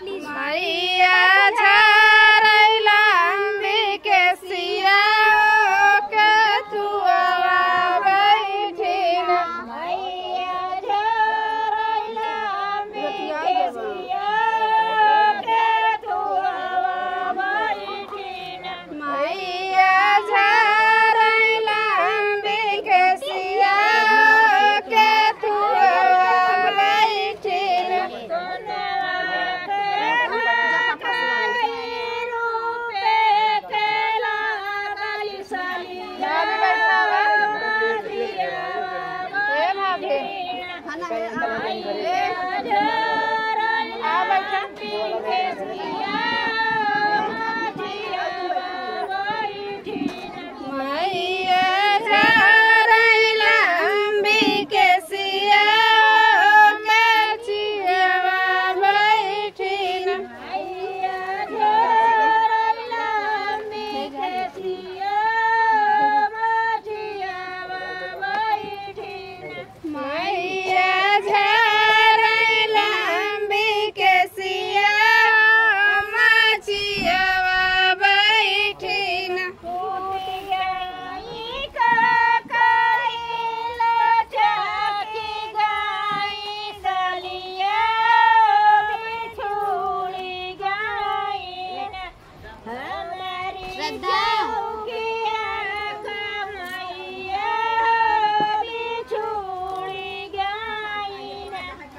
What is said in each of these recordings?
मैया झरैला के सिया के तुआ बैठिन मैया झरैला के सिया के तुआ बैठिन मैया झरैला के सिया के तुआ बैठिन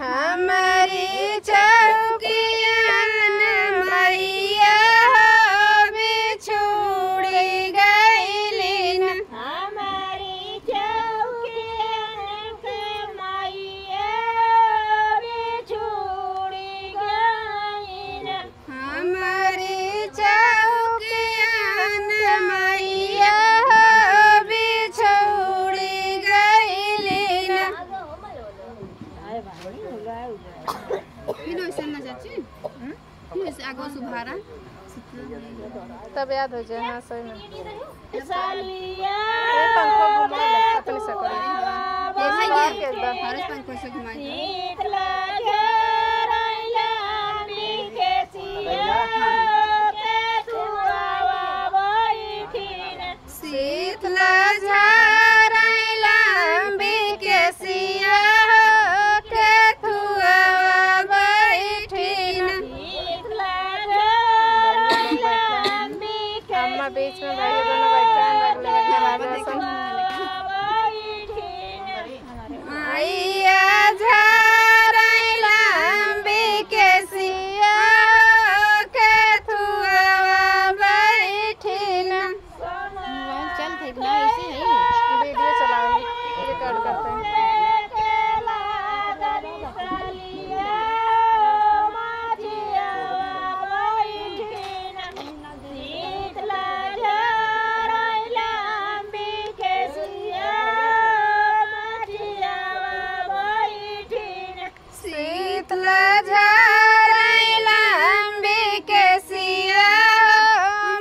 हमारी चौकियान मैया बिछुड़ी गइलिन हमारी चौकियान मैया बिछुड़ी गइलिन हमारी चौकियान मैया बिछुड़ी गइलिन आगो सुभारा तब याद हो जाए। हाँ सही में पंखो घुमा अपने से करें पंखो से घुमाए शीतला झरैला के सिया के तुआ बैठिन अम्मा बीच में भाई दोनों बैठे हैं मैया झरैला के सिया के तुआ बैठिन चल ठीक ना ऐसे ही वीडियो चलाओ रिकॉर्ड करते हैं शीतला झरैला के सिया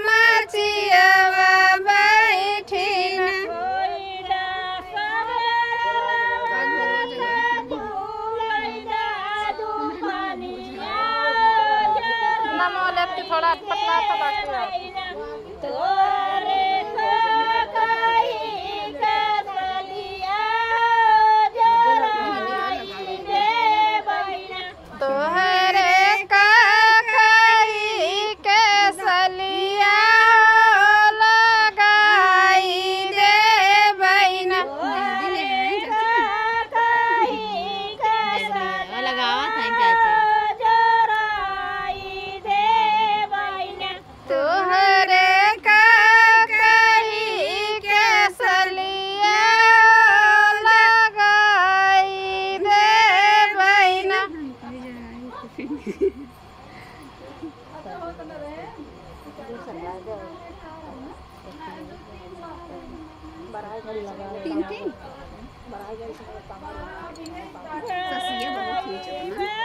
मचियावा बैठिन थोड़ा पतला सा बाकी है तीन ससिया बहुत